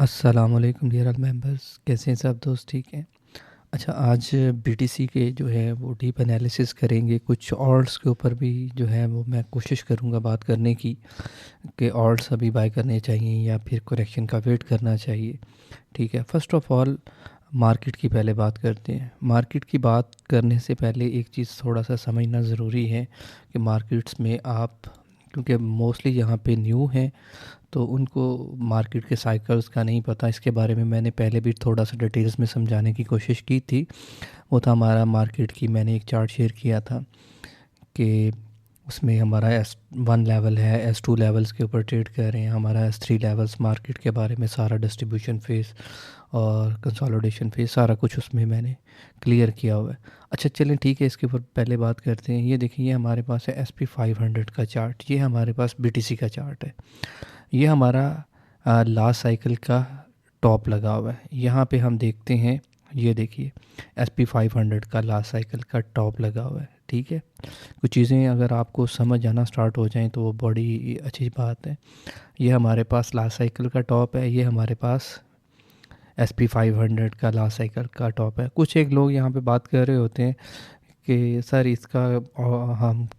अस्सलाम वालेकुम dear members, कैसे हैं सब दोस्त? ठीक हैं। अच्छा, आज बीटीसी के जो है वो डीप एनालिसिस करेंगे। कुछ ऑल्ट्स के ऊपर भी जो है वो मैं कोशिश करूंगा बात करने की कि ऑल्ट्स अभी बाय करने चाहिए या फिर करेक्शन का वेट करना चाहिए। ठीक है, फर्स्ट ऑफ ऑल मार्केट की पहले बात करते हैं। मार्केट की बात करने से पहले एक चीज़ थोड़ा सा समझना ज़रूरी है कि मार्केट्स में आप, क्योंकि मोस्टली यहाँ पे न्यू हैं तो उनको मार्केट के साइकिल्स का नहीं पता। इसके बारे में मैंने पहले भी थोड़ा सा डिटेल्स में समझाने की कोशिश की थी। वो था हमारा मार्केट की, मैंने एक चार्ट शेयर किया था कि उसमें हमारा S1 लेवल है, S2 लेवल्स के ऊपर ट्रेड कर रहे हैं, हमारा S3 लेवल्स मार्केट के बारे में सारा डिस्ट्रीब्यूशन फेस और कंसोलिडेशन फेस सारा कुछ उसमें मैंने क्लियर किया हुआ है। अच्छा चलें ठीक है, इसके ऊपर पहले बात करते हैं। ये देखिए, ये हमारे पास है SP500 का चार्ट, ये हमारे पास BTC का चार्ट है। ये हमारा लास्ट साइकिल का टॉप लगा हुआ है। यहाँ पे हम देखते हैं, ये देखिए SP500 का लास्ट साइकिल का टॉप लगा हुआ है। ठीक है, कुछ चीज़ें अगर आपको समझ आना स्टार्ट हो जाएं तो वो बड़ी अच्छी बात है। ये हमारे पास लास्ट साइकिल का टॉप है, ये हमारे पास SP500 का लास्ट साइकिल का टॉप है। कुछ एक लोग यहाँ पे बात कर रहे होते हैं कि सर इसका हम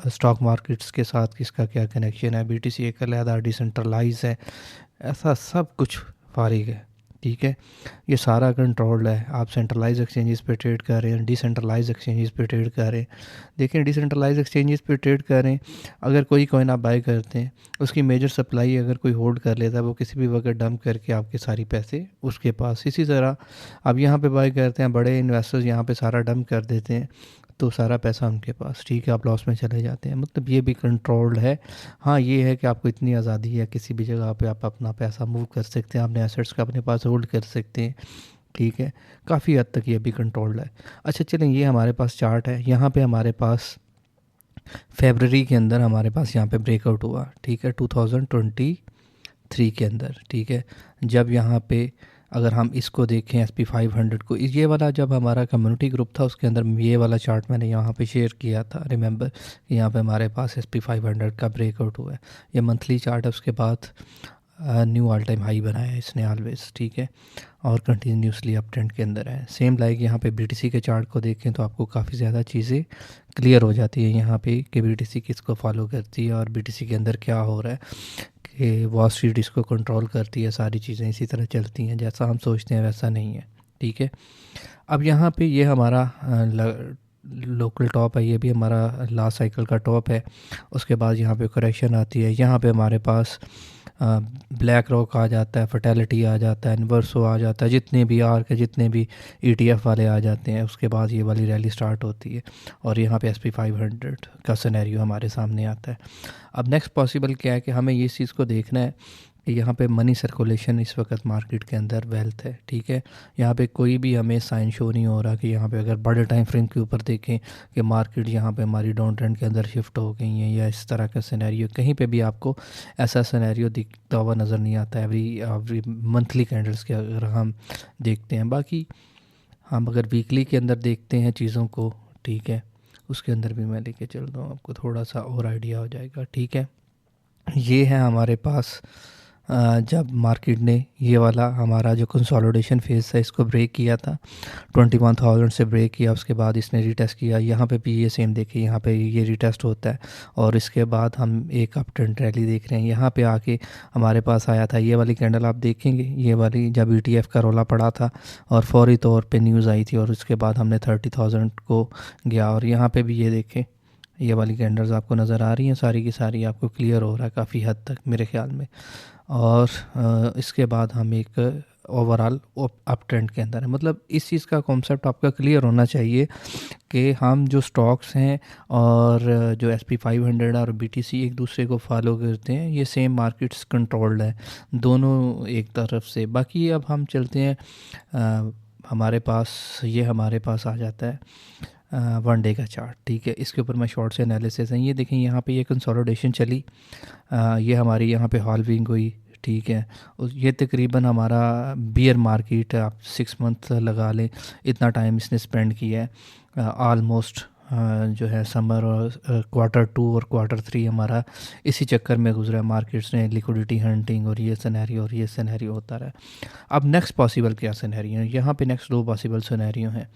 स्टॉक मार्केट्स के साथ किसका क्या कनेक्शन है, बीटीसी एक अलहदा डिसेंट्रलाइज है, ऐसा सब कुछ फारिग है। ठीक है, ये सारा कंट्रोल्ड है। आप सेंट्रलाइज एक्सचेंजेस पे ट्रेड कर रहे हैं, डिसेंट्रलाइज एक्सचेंजेस पे ट्रेड कर रहे हैं। देखें, डिसेंट्रलाइज एक्सचेंजेस पे ट्रेड कर रहे हैं, अगर कोई कॉइन आप बाय करते हैं, उसकी मेजर सप्लाई अगर कोई होल्ड कर लेता है, वो किसी भी वक्त डंप करके आपके सारी पैसे उसके पास। इसी तरह आप यहाँ पे बाय करते हैं, बड़े इन्वेस्टर्स यहाँ पे सारा डंप कर देते हैं, तो सारा पैसा उनके पास। ठीक है, आप लॉस में चले जाते हैं। मतलब ये भी कंट्रोल्ड है। हाँ, ये है कि आपको इतनी आज़ादी है, किसी भी जगह पे आप अपना पैसा मूव कर सकते हैं, अपने एसेट्स का अपने पास होल्ड कर सकते हैं। ठीक है, काफ़ी हद तक ये भी कंट्रोल्ड है। अच्छा चलें, ये हमारे पास चार्ट है। यहाँ पे हमारे पास फेबररी के अंदर हमारे पास यहाँ पे ब्रेकआउट हुआ। ठीक है, 2023 के अंदर। ठीक है, जब यहाँ पे अगर हम इसको देखें SP500 को, ये वाला जब हमारा कम्युनिटी ग्रुप था उसके अंदर ये वाला चार्ट मैंने यहाँ पे शेयर किया था, रिमेंबर। यहाँ पे हमारे पास SP500 का ब्रेकआउट हुआ है। ये मंथली चार्ट है, उसके बाद न्यू ऑल टाइम हाई बनाया है इसने ऑलवेज। ठीक है, और कंटिन्यूसली अप ट्रेंड के अंदर है। सेम लाइक यहाँ पे बीटीसी के चार्ट को देखें तो आपको काफ़ी ज़्यादा चीज़ें क्लियर हो जाती है यहाँ पे कि बीटीसी किसको फॉलो करती है और बीटीसी के अंदर क्या हो रहा है, कि वॉल स्ट्रीट इसको कंट्रोल करती है। सारी चीज़ें इसी तरह चलती हैं, जैसा हम सोचते हैं वैसा नहीं है। ठीक है, अब यहाँ पे ये हमारा लोकल टॉप है, ये भी हमारा लास्ट साइकिल का टॉप है। उसके बाद यहाँ पे करेक्शन आती है, यहाँ पे हमारे पास ब्लैक रॉक आ जाता है, फर्टेलिटी आ जाता है, इन्वर्सो आ जाता है, जितने भी आर के जितने भी ETF वाले आ जाते हैं। उसके बाद ये वाली रैली स्टार्ट होती है और यहाँ पे SP500 का सिनेरियो हमारे सामने आता है। अब नेक्स्ट पॉसिबल क्या है कि हमें ये चीज़ को देखना है कि यहाँ पे मनी सर्कुलेशन इस वक्त मार्केट के अंदर वेल्थ है। ठीक है, यहाँ पे कोई भी हमें साइन शो नहीं हो रहा कि यहाँ पे अगर बड़े टाइम फ्रेम के ऊपर देखें कि मार्केट यहाँ पे हमारी डाउन ट्रेंड के अंदर शिफ्ट हो गई है या इस तरह का सिनेरियो, कहीं पे भी आपको ऐसा सिनेरियो दिखता हुआ नज़र नहीं आता। एवरी मंथली कैंडल्स के अगर हम देखते हैं, बाकी हम अगर वीकली के अंदर देखते हैं चीज़ों को, ठीक है, उसके अंदर भी मैं लेके चलता हूँ, आपको थोड़ा सा और आइडिया हो जाएगा। ठीक है, ये है हमारे पास जब मार्केट ने ये वाला हमारा जो कंसोलिडेशन फेज़ था इसको ब्रेक किया था, 21,000 से ब्रेक किया, उसके बाद इसने रीटेस्ट किया। यहाँ पे भी ये सेम देखिए, यहाँ पे ये रीटेस्ट होता है और इसके बाद हम एक अप ट्रेंड रैली देख रहे हैं। यहाँ पे आके हमारे पास आया था ये वाली कैंडल, आप देखेंगे ये वाली जब ETF का रोला पड़ा था और फौरी तौर पे न्यूज़ आई थी और उसके बाद हमने 30,000 को गया। और यहाँ पे भी ये देखें, ये वाली कैंडल्स आपको नज़र आ रही हैं, सारी की सारी आपको क्लियर हो रहा है काफ़ी हद तक मेरे ख्याल में। और इसके बाद हम एक ओवरऑल अप ट्रेंड के अंदर है। मतलब इस चीज़ का कॉन्सेप्ट आपका क्लियर होना चाहिए कि हम जो स्टॉक्स हैं और जो SP500 और BTC एक दूसरे को फॉलो करते हैं, ये सेम मार्केट्स कंट्रोल्ड है दोनों एक तरफ से। बाकी अब हम चलते हैं हमारे पास, ये हमारे पास आ जाता है 1 डे का चार्ट। ठीक है, इसके ऊपर मैं शॉर्ट से एनालिसिस है। ये देखें, यहाँ पे ये कंसोलिडेशन चली, ये हमारी यहाँ पे हॉल्विंग हुई। ठीक है, ये तकरीबन हमारा बियर मार्केट, आप 6 मंथ लगा लें, इतना टाइम इसने स्पेंड किया है ऑलमोस्ट जो है समर और क्वार्टर टू और क्वार्टर थ्री हमारा इसी चक्कर में गुजरा। मार्केट्स ने लिक्विडिटी हंटिंग और ये सिनेरियो होता रहा। अब नेक्स्ट पॉसिबल क्या सिनेरियो है यहाँ पे? नेक्स्ट दो पॉसिबल सिनेरियो हैं,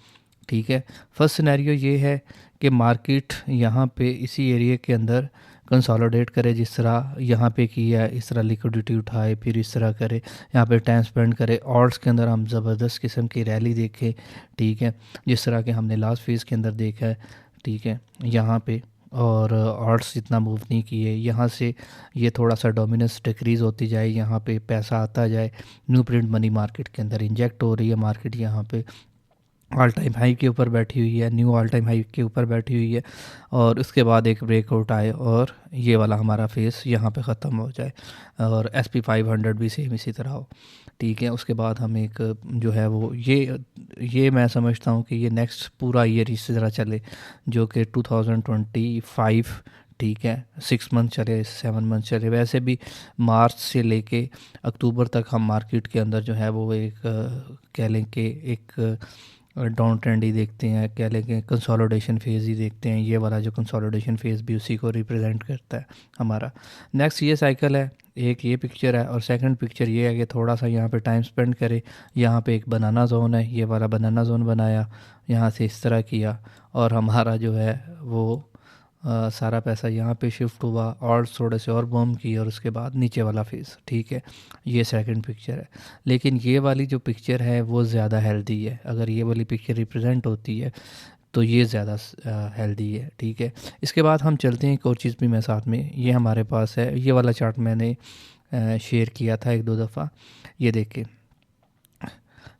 ठीक है। फर्स्ट सिनेरियो ये है कि मार्केट यहाँ पे इसी एरिया के अंदर कंसोलिडेट करे, जिस तरह यहाँ पे किया है, इस तरह लिक्विडिटी उठाए, फिर इस तरह करे, यहाँ पे टाइम स्पेंड करे। ऑल्ट्स के अंदर हम ज़बरदस्त किस्म की रैली देखें, ठीक है, जिस तरह के हमने लास्ट फेज़ के अंदर देखा है, ठीक है, यहाँ पे। और ऑल्ट्स इतना मूव नहीं किए, यहाँ से ये थोड़ा सा डोमिनेंस डिक्रीज़ होती जाए, यहाँ पे पैसा आता जाए, न्यू प्रिंट मनी मार्केट के अंदर इंजेक्ट हो रही है। मार्केट यहाँ पे ऑल टाइम हाई के ऊपर बैठी हुई है, न्यू ऑल टाइम हाई के ऊपर बैठी हुई है, और उसके बाद एक ब्रेकआउट आए और ये वाला हमारा फेस यहाँ पे ख़त्म हो जाए, और SP 500 भी सेम इसी तरह हो, ठीक है। उसके बाद हम एक जो है वो ये मैं समझता हूँ कि ये नेक्स्ट पूरा ईयर इसी तरह चले, जो कि 2025, ठीक है, 6 मंथ चले, 7 मंथ चले। वैसे भी मार्च से लेके अक्टूबर तक हम मार्केट के अंदर जो है वो एक कह लें कि एक डाउन ट्रेंड ही देखते हैं, कह लें कि कंसोलिडेशन फेज़ ही देखते हैं। ये वाला जो कंसोलिडेशन फेज़ भी उसी को रिप्रेजेंट करता है हमारा। नेक्स्ट ये साइकिल है, एक ये पिक्चर है, और सेकंड पिक्चर ये है कि थोड़ा सा यहाँ पे टाइम स्पेंड करे। यहाँ पे एक बनाना जोन है, ये वाला बनाना जोन बनाया, यहाँ से इस तरह किया, और हमारा जो है वो सारा पैसा यहाँ पे शिफ्ट हुआ, और थोड़े से और बम की, और उसके बाद नीचे वाला फेज़, ठीक है। ये सेकंड पिक्चर है। लेकिन ये वाली जो पिक्चर है वो ज़्यादा हेल्दी है। अगर ये वाली पिक्चर रिप्रेजेंट होती है तो ये ज़्यादा हेल्दी है, ठीक है। इसके बाद हम चलते हैं, एक और चीज़ भी मैं साथ में, ये हमारे पास है, ये वाला चार्ट मैंने शेयर किया था एक दो दफ़ा, ये देखिए।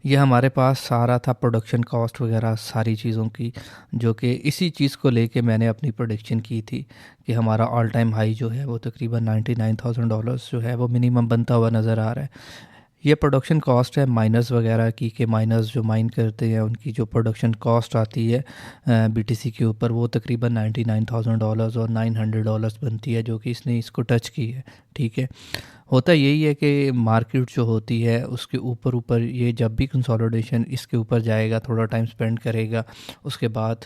ये हमारे पास सारा था प्रोडक्शन कॉस्ट वगैरह सारी चीज़ों की, जो कि इसी चीज़ को लेके मैंने अपनी प्रोडिक्शन की थी कि हमारा ऑल टाइम हाई जो है वो तकरीबन $99,000 जो है वो मिनिमम बनता हुआ नज़र आ रहा है। ये प्रोडक्शन कॉस्ट है माइनर्स वगैरह की, कि माइनर्स जो माइन करते हैं उनकी जो प्रोडक्शन कॉस्ट आती है BTC के ऊपर, वो तकरीबन $99,000 और $900 बनती है, जो कि इसने इसको टच की है, ठीक है। होता यही है कि मार्केट जो होती है उसके ऊपर ऊपर ये जब भी कंसोलिडेशन इसके ऊपर जाएगा, थोड़ा टाइम स्पेंड करेगा, उसके बाद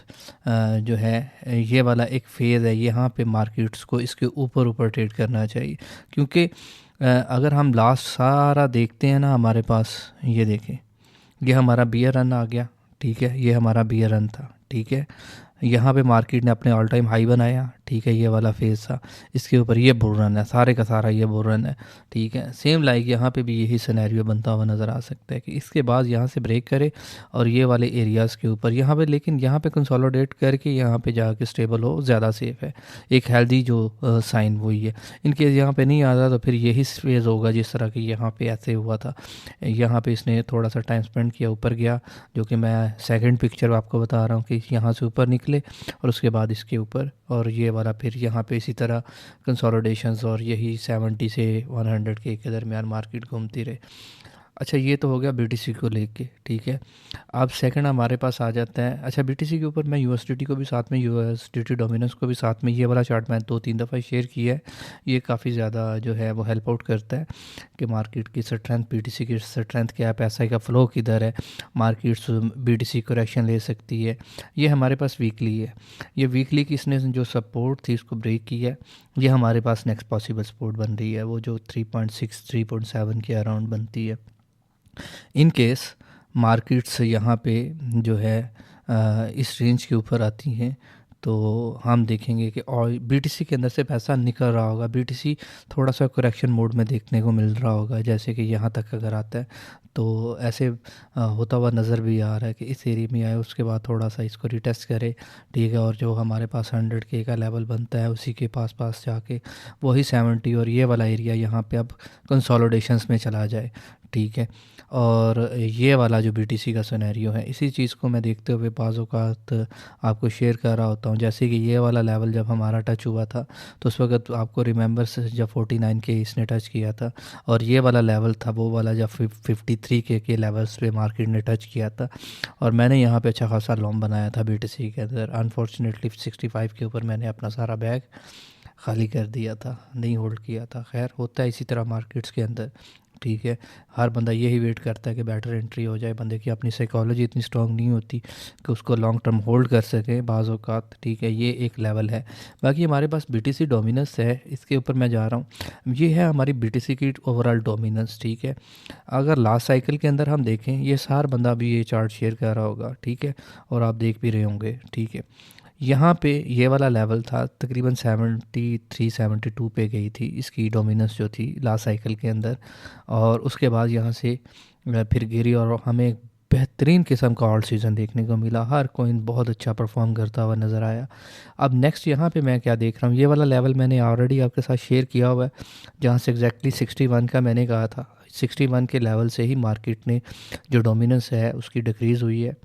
जो है ये वाला एक फेज़ है, यहाँ पे मार्केट्स को इसके ऊपर ऊपर ट्रेड करना चाहिए। क्योंकि अगर हम लास्ट सारा देखते हैं ना, हमारे पास ये देखें, ये हमारा बियर रन आ गया, ठीक है, ये हमारा बियर रन था, ठीक है। यहाँ पे मार्केट ने अपने ऑल टाइम हाई बनाया, ठीक है, ये वाला फेज़ था, इसके ऊपर ये बुल रन है, सारे का सारा ये बुल रन है, ठीक है। सेम लाइक यहाँ पे भी यही सिनेरियो बनता हुआ नज़र आ सकता है कि इसके बाद यहाँ से ब्रेक करे और ये वाले एरियाज़ के ऊपर यहाँ पे, लेकिन यहाँ पे कंसोलिडेट करके यहाँ पे जाके स्टेबल हो, ज़्यादा सेफ है। एक हेल्दी जो साइन वही है। इनकेस यहाँ पे नहीं आता तो फिर यही फेज़ होगा जिस तरह की यहाँ पे ऐसे हुआ था। यहाँ पे इसने थोड़ा सा टाइम स्पेंड किया, ऊपर गया, जो कि मैं सेकंड पिक्चर आपको बता रहा हूँ कि यहाँ से ऊपर निकले और उसके बाद इसके ऊपर, और ये वाला फिर यहाँ पे इसी तरह कंसोलिडेशंस, और यही 70 से 100 के दरमियान मार्केट घूमती रहे। अच्छा, ये तो हो गया BTC को लेके, ठीक है। अब सेकंड हमारे पास आ जाता है, अच्छा BTC के ऊपर मैं USDT को भी साथ में, USDT डोमिनेंस को भी साथ में, ये वाला चार्ट मैं 2-3 दफ़ा शेयर किया है। ये काफ़ी ज़्यादा जो है वो हेल्प आउट करता है कि मार्केट की स्ट्रेंथ, BTC की स्ट्रेंथ क्या है, पैसा का फ़्लो किधर है, मार्केट्स BTC करेक्शन ले सकती है। ये हमारे पास वीकली है, ये वीकली की इसने जो सपोर्ट थी इसको ब्रेक किया है। ये हमारे पास नेक्स्ट पॉसिबल सपोर्ट बन रही है, वो जो 3.6 3.7 के अराउंड बनती है। इन केस मार्केट्स यहाँ पे जो है इस रेंज के ऊपर आती हैं, तो हम देखेंगे कि और BTC के अंदर से पैसा निकल रहा होगा। BTC थोड़ा सा करेक्शन मोड में देखने को मिल रहा होगा, जैसे कि यहाँ तक अगर आता है तो ऐसे होता हुआ नज़र भी आ रहा है कि इस एरिया में आए, उसके बाद थोड़ा सा इसको रिटेस्ट करे, ठीक है, और जो हमारे पास 100K का लेवल बनता है उसी के पास पास जाके वही 70 और ये वाला एरिया यहाँ पे अब कंसोलिडेशंस में चला जाए, ठीक है। और ये वाला जो BTC का सिनेरियो है, इसी चीज़ को मैं देखते हुए बाज़ औक़ात आपको शेयर कर रहा होता हूँ। जैसे कि ये वाला लेवल जब हमारा टच हुआ था तो उस वक्त आपको रिमेंबर से जब 49K इसने टच किया था, और ये वाला लेवल था वो वाला जब 53K के लेवल्स पे मार्केट ने टच किया था, और मैंने यहाँ पे अच्छा खासा लॉन्ग बनाया था BTC के अंदर। अनफॉर्चुनेटली 65 के ऊपर मैंने अपना सारा बैग खाली कर दिया था, नहीं होल्ड किया था। खैर, होता है इसी तरह मार्केट्स के अंदर, ठीक है। हर बंदा यही वेट करता है कि बेटर एंट्री हो जाए, बंदे की अपनी साइकोलॉजी इतनी स्ट्रांग नहीं होती कि उसको लॉन्ग टर्म होल्ड कर सके बाज़ औक़ात, ठीक है। ये एक लेवल है। बाकी हमारे पास बीटीसी डोमिनेंस है, इसके ऊपर मैं जा रहा हूँ। ये है हमारी बीटीसी की ओवरऑल डोमिनेंस, ठीक है। अगर लास्ट साइकिल के अंदर हम देखें, ये हर बंदा भी ये चार्ट शेयर कर रहा होगा, ठीक है, और आप देख भी रहे होंगे, ठीक है। यहाँ पे ये वाला लेवल था तकरीबन 73-72 पे गई थी इसकी डोमिनेंस जो थी लास्ट साइकिल के अंदर, और उसके बाद यहाँ से फिर गिरी और हमें एक बेहतरीन किस्म का ऑल सीज़न देखने को मिला। हर कोइन बहुत अच्छा परफॉर्म करता हुआ नज़र आया। अब नेक्स्ट यहाँ पे मैं क्या देख रहा हूँ, ये वाला लेवल मैंने ऑलरेडी आपके साथ शेयर किया हुआ है, जहाँ से एग्जैक्टली 61 का मैंने कहा था। 61 के लेवल से ही मार्केट ने जो डोमिनेंस है उसकी डिक्रीज़ हुई है,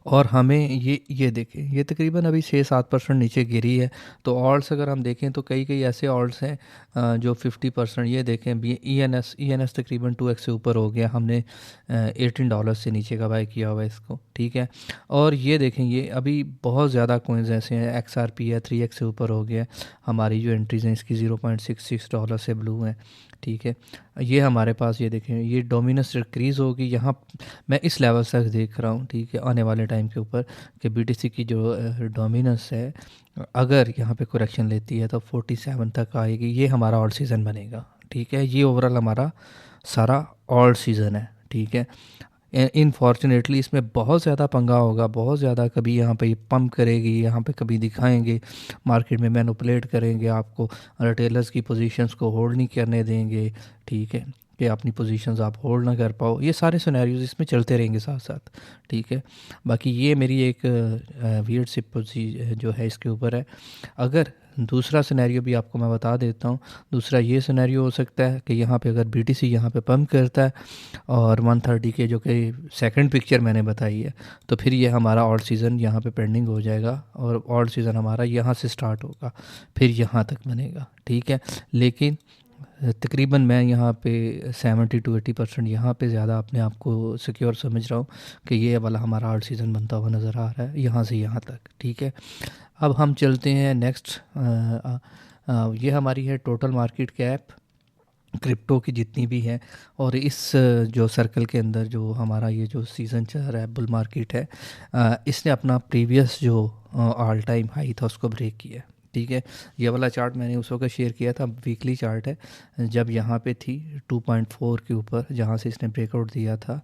और हमें ये देखें, ये तकरीबन अभी 6-7% नीचे गिरी है। तो ऑल्ट्स अगर हम देखें तो कई कई ऐसे ऑल्ट्स हैं जो 50%, ये देखें भी ई एन एस तकरीबन 2x से ऊपर हो गया। हमने $18 से नीचे का बाय किया हुआ है इसको, ठीक है। और ये देखें, ये अभी बहुत ज़्यादा कोइंस ऐसे हैं, XRP है 3x से ऊपर हो गया। हमारी जो एंट्रीज़ हैं इसकी $0.66 से ब्लू हैं, ठीक है। ये हमारे पास ये देखें, ये डोमिनेंस डिक्रीज़ होगी यहाँ। मैं इस लेवल तक देख रहा हूँ, ठीक है, आने वाले टाइम के ऊपर कि बीटीसी की जो डोमिनेंस है अगर यहाँ पे करेक्शन लेती है तो 47 तक आएगी। ये हमारा ऑल सीज़न बनेगा, ठीक है। ये ओवरऑल हमारा सारा ऑल सीज़न है, ठीक है। इनफॉर्चुनेटली इसमें बहुत ज़्यादा पंगा होगा, बहुत ज़्यादा, कभी यहाँ पे पंप करेगी, यहाँ पे कभी दिखाएंगे, मार्केट में मैनिपुलेट करेंगे आपको, रिटेलर्स की पोजीशंस को होल्ड नहीं करने देंगे, ठीक है, कि अपनी पोजीशंस आप होल्ड ना कर पाओ। ये सारे सिनेरियोज इसमें चलते रहेंगे साथ साथ, ठीक है। बाकी ये मेरी एक वियर्ड सी जो है इसके ऊपर है। अगर दूसरा सिनेरियो भी आपको मैं बता देता हूँ, दूसरा ये सिनेरियो हो सकता है कि यहाँ पे अगर बीटीसी यहाँ पे पंप करता है और 130 के जो कि सेकंड पिक्चर मैंने बताई है, तो फिर ये हमारा ऑल सीज़न यहाँ पे पेंडिंग हो जाएगा और ऑल सीज़न हमारा यहाँ से स्टार्ट होगा, फिर यहाँ तक बनेगा, ठीक है। लेकिन तकरीबन मैं यहाँ पे 70-80% यहाँ पे ज़्यादा अपने आप को सिक्योर समझ रहा हूँ कि ये वाला हमारा ऑल सीज़न बनता हुआ नज़र आ रहा है यहाँ से यहाँ तक, ठीक है। अब हम चलते हैं नेक्स्ट। ये हमारी है टोटल मार्केट कैप क्रिप्टो की जितनी भी है, और इस जो सर्कल के अंदर जो हमारा ये जो सीज़न चल रहा है बुल मार्केट है, इसने अपना प्रीवियस जो ऑल टाइम हाई था उसको ब्रेक किया, ठीक है। ये वाला चार्ट मैंने उस वक्त शेयर किया था, वीकली चार्ट है, जब यहाँ पे थी 2.4 के ऊपर, जहाँ से इसने ब्रेकआउट दिया था।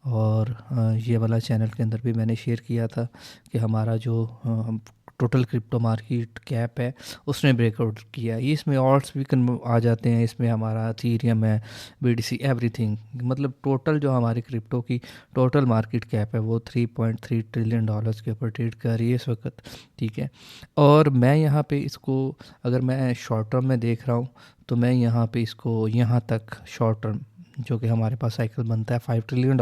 और ये वाला चैनल के अंदर भी मैंने शेयर किया था कि हमारा जो टोटल क्रिप्टो मार्केट कैप है उसने ब्रेकआउट किया। ये इसमें ऑल्ट्स भी आ जाते हैं, इसमें हमारा इथेरियम है, बीटीसी, एवरीथिंग, मतलब टोटल जो हमारी क्रिप्टो की टोटल मार्केट कैप है वो $3.3 ट्रिलियन के ऊपर ट्रेड कर रही है इस वक्त, ठीक है। और मैं यहाँ पे इसको अगर मैं शॉर्ट टर्म में देख रहा हूँ तो मैं यहाँ पे इसको यहाँ तक शॉर्ट टर्म जो कि हमारे पास साइकिल बनता है $5 ट्रिलियन,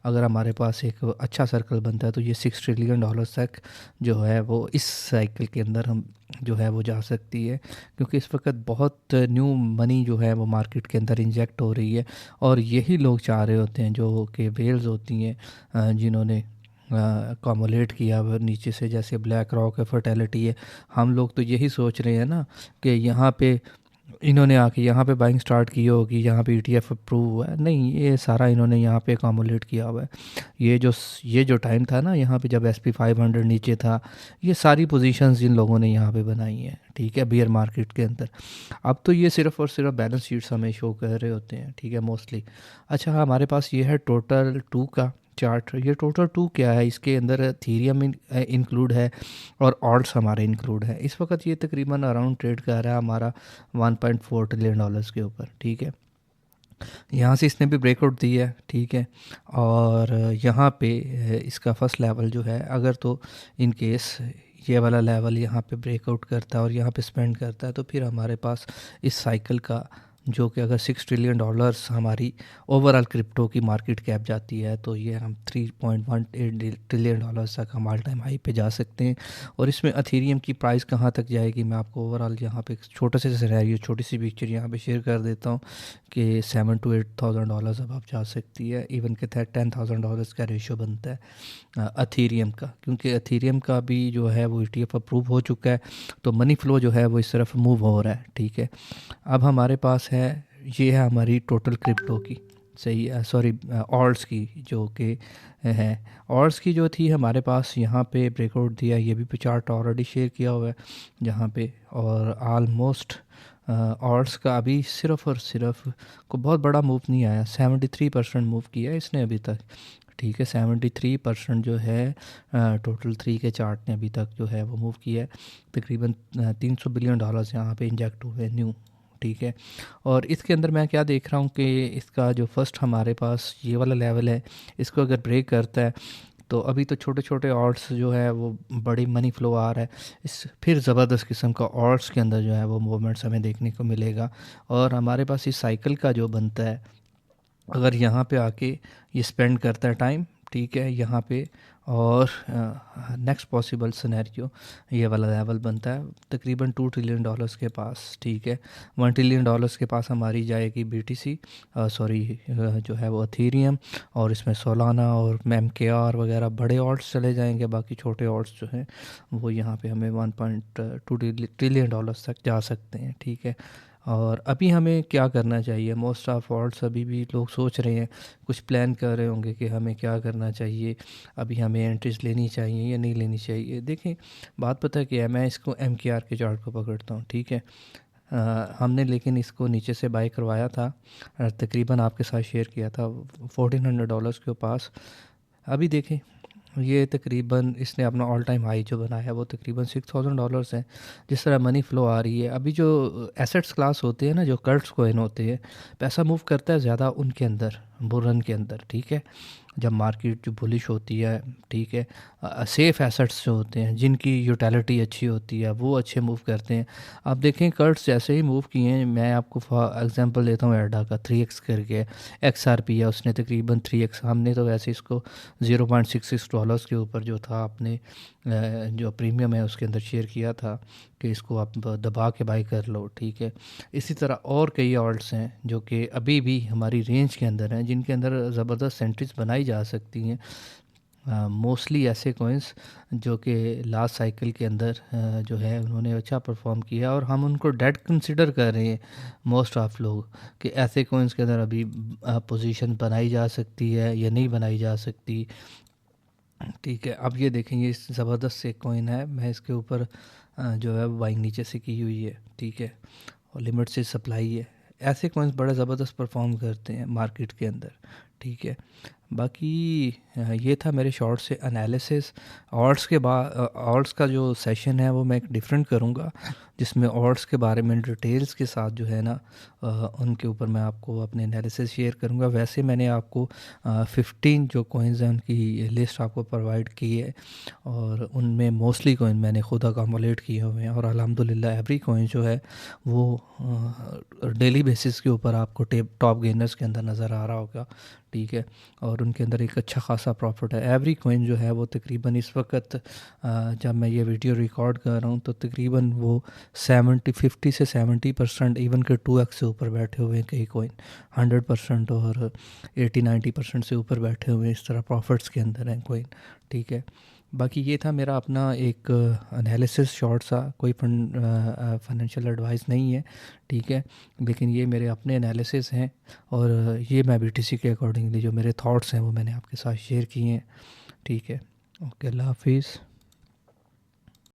अगर हमारे पास एक अच्छा सर्कल बनता है तो ये $6 ट्रिलियन तक जो है वो इस साइकिल के अंदर हम जो है वो जा सकती है, क्योंकि इस वक्त बहुत न्यू मनी जो है वो मार्केट के अंदर इंजेक्ट हो रही है। और यही लोग चाह रहे होते हैं जो कि वेल्स होती हैं जिन्होंने कॉमुलेट किया हुआ नीचे से, जैसे ब्लैक रॉक है, फर्टेलिटी है। हम लोग तो यही सोच रहे हैं ना कि यहाँ पे इन्होंने आके यहाँ पे बाइंग स्टार्ट की होगी, यहाँ पे ETF अप्रूव हुआ है, नहीं, ये सारा इन्होंने यहाँ पे अकोमोलेट किया हुआ है। ये जो टाइम था ना यहाँ पे जब SP 500 नीचे था, ये सारी पोजीशंस जिन लोगों ने यहाँ पे बनाई हैं, ठीक है, बियर मार्केट के अंदर। अब तो ये सिर्फ और सिर्फ बैलेंस शीट्स हमें शो कर रहे होते हैं, ठीक है, मोस्टली। अच्छा, हमारे पास ये है टोटल 2 का चार्ट। ये टोटल 2 क्या है, इसके अंदर इथेरियम इंक्लूड है और ऑल्ट्स हमारे इंक्लूड है। इस वक्त ये तकरीबन अराउंड ट्रेड कर रहा है हमारा $1.4 ट्रिलियन के ऊपर, ठीक है। यहाँ से इसने भी ब्रेकआउट दी है, ठीक है। और यहाँ पे इसका फर्स्ट लेवल जो है, अगर तो इन केस ये वाला लेवल यहाँ पे ब्रेकआउट करता है और यहाँ पे स्पेंड करता है, तो फिर हमारे पास इस साइकिल का जो कि अगर $6 ट्रिलियन हमारी ओवरऑल क्रिप्टो की मार्केट कैप जाती है, तो ये हम $3.18 ट्रिलियन तक हम ऑल टाइम हाई पे जा सकते हैं। और इसमें अथेरियम की प्राइस कहाँ तक जाएगी, मैं आपको ओवरऑल यहाँ पे एक छोटे से सिनेरियो, छोटी सी पिक्चर यहाँ पे शेयर कर देता हूँ कि $7,000 to $8,000 अब आप जा सकती है। इवन के $10,000 का रेशो बनता है अथेरियम का, क्योंकि अथेरियम का भी जो है वो ETF अप्रूव हो चुका है, तो मनी फ्लो जो है वो इस तरफ मूव हो रहा है, ठीक है। अब हमारे पास है ये है हमारी टोटल क्रिप्टो की, सही है, सॉरी, ऑल्ट्स की जो कि है। ऑल्ट्स की जो थी हमारे पास यहाँ पे ब्रेकआउट दिया, ये भी चार्ट ऑलरेडी शेयर किया हुआ है जहाँ पे, और आलमोस्ट ऑल्ट्स का अभी सिर्फ और सिर्फ को बहुत बड़ा मूव नहीं आया, 73% मूव किया है इसने अभी तक, ठीक है। 73% जो है टोटल थ्री के चार्ट ने अभी तक जो है वो मूव किया है। तकरीबन $300 बिलियन यहाँ पे इंजेक्ट हुए न्यू, ठीक है। और इसके अंदर मैं क्या देख रहा हूँ कि इसका जो फर्स्ट हमारे पास ये वाला लेवल है, इसको अगर ब्रेक करता है तो अभी तो छोटे छोटे ऑर्ड्स जो है वो बड़ी मनी फ्लो आ रहा है, इस फिर ज़बरदस्त किस्म का ऑर्ड्स के अंदर जो है वो मूवमेंट्स हमें देखने को मिलेगा। और हमारे पास इस साइकिल का जो बनता है, अगर यहाँ पे आके ये स्पेंड करता है टाइम, ठीक है, यहाँ पे, और नेक्स्ट पॉसिबल सिनेरियो ये वाला लेवल बनता है तकरीबन $2 ट्रिलियन के पास, ठीक है। $1 ट्रिलियन के पास हमारी जाएगी BTC, सॉरी, जो है वो अथीरियम, और इसमें सोलाना और MKR वगैरह बड़े ऑल्ट्स चले जाएंगे, बाकी छोटे ऑल्ट्स जो हैं वो यहाँ पे हमें $1.2 ट्रिलियन तक जा सकते हैं, ठीक है। और अभी हमें क्या करना चाहिए, मोस्ट ऑफ ऑल्ट्स अभी भी लोग सोच रहे हैं, कुछ प्लान कर रहे होंगे कि हमें क्या करना चाहिए, अभी हमें एंट्रीज लेनी चाहिए या नहीं लेनी चाहिए। देखें, बात पता है कि मैं इसको MKR के चार्ट को पकड़ता हूँ, ठीक है। हमने लेकिन इसको नीचे से बाय करवाया था, तकरीबन आपके साथ शेयर किया था $1400 के पास। अभी देखें, ये तकरीबन इसने अपना ऑल टाइम हाई जो बनाया है वो तकरीबन $6000 है। जिस तरह मनी फ़्लो आ रही है, अभी जो एसेट्स क्लास होते हैं ना, जो कर्ट्स कोइन होते हैं, पैसा मूव करता है ज़्यादा उनके अंदर, बुल के अंदर, ठीक है। जब मार्केट जो बुलिश होती है, ठीक है, सेफ़ एसेट्स जो होते हैं जिनकी यूटिलिटी अच्छी होती है वो अच्छे मूव करते हैं। आप देखें कर्ट्स जैसे ही मूव किए हैं, मैं आपको एग्जांपल देता हूँ एडा का, 3x करके XRP है, उसने तकरीबन 3x, हमने तो वैसे इसको $0.66 के ऊपर जो था आपने जो प्रीमियम है उसके अंदर शेयर किया था कि इसको आप दबा के बाई कर लो, ठीक है। इसी तरह और कई ऑल्ट्स हैं जो कि अभी भी हमारी रेंज के अंदर हैं, जिनके अंदर ज़बरदस्त सेंट्रीज बनाई जा सकती हैं। मोस्टली ऐसे कॉइन्स जो कि लास्ट साइकिल के अंदर जो है उन्होंने अच्छा परफॉर्म किया, और हम उनको डेड कंसिडर कर रहे हैं मोस्ट ऑफ लोग कि ऐसे कॉइन्स के अंदर अभी पोजीशन बनाई जा सकती है या नहीं बनाई जा सकती, ठीक है। अब ये देखें, ये ज़बरदस्त से कॉइन है, मैं इसके ऊपर जो है बाइंग नीचे से की हुई है, ठीक है, और लिमिट से सप्लाई है। ऐसे कॉइन्स बड़े ज़बरदस्त परफॉर्म करते हैं मार्केट के अंदर, ठीक है। बाकी ये था मेरे शॉर्ट से एनालिसिस। ऑल्ट्स के बाद ऑल्ट्स का जो सेशन है वो मैं एक डिफरेंट करूँगा, जिसमें ऑल्ट्स के बारे में डिटेल्स के साथ जो है ना उनके ऊपर मैं आपको अपने एनालिसिस शेयर करूँगा। वैसे मैंने आपको 15 जो कॉइन्स हैं उनकी लिस्ट आपको प्रोवाइड की है, और उनमें मोस्टली कॉइन मैंने खुद अकामुलेट किए हुए हैं, और अल्हम्दुलिल्लाह एवरी कॉइन जो है वो डेली बेसिस के ऊपर आपको टॉप गेनर्स के अंदर नज़र आ रहा होगा, ठीक है। और उनके अंदर एक अच्छा खासा प्रॉफिट है। एवरी कॉइन जो है वो तकरीबन इस वक्त जब मैं ये वीडियो रिकॉर्ड कर रहा हूँ तो तकरीबन वो 50 से 70%, इवन के 2x से ऊपर बैठे हुए हैं कई कॉइन, 100% और 80-90% से ऊपर बैठे हुए हैं, इस तरह प्रॉफिट्स के अंदर हैं कॉइन, ठीक है। बाकी ये था मेरा अपना एक एनालिसिस शॉर्ट सा, कोई फाइनेंशियल एडवाइस नहीं है, ठीक है, लेकिन ये मेरे अपने एनालिसिस हैं, और ये मैं BTC के अकॉर्डिंगली जो मेरे थॉट्स हैं वो मैंने आपके साथ शेयर किए हैं, ठीक है। ओके, अल्लाह हाफिज़।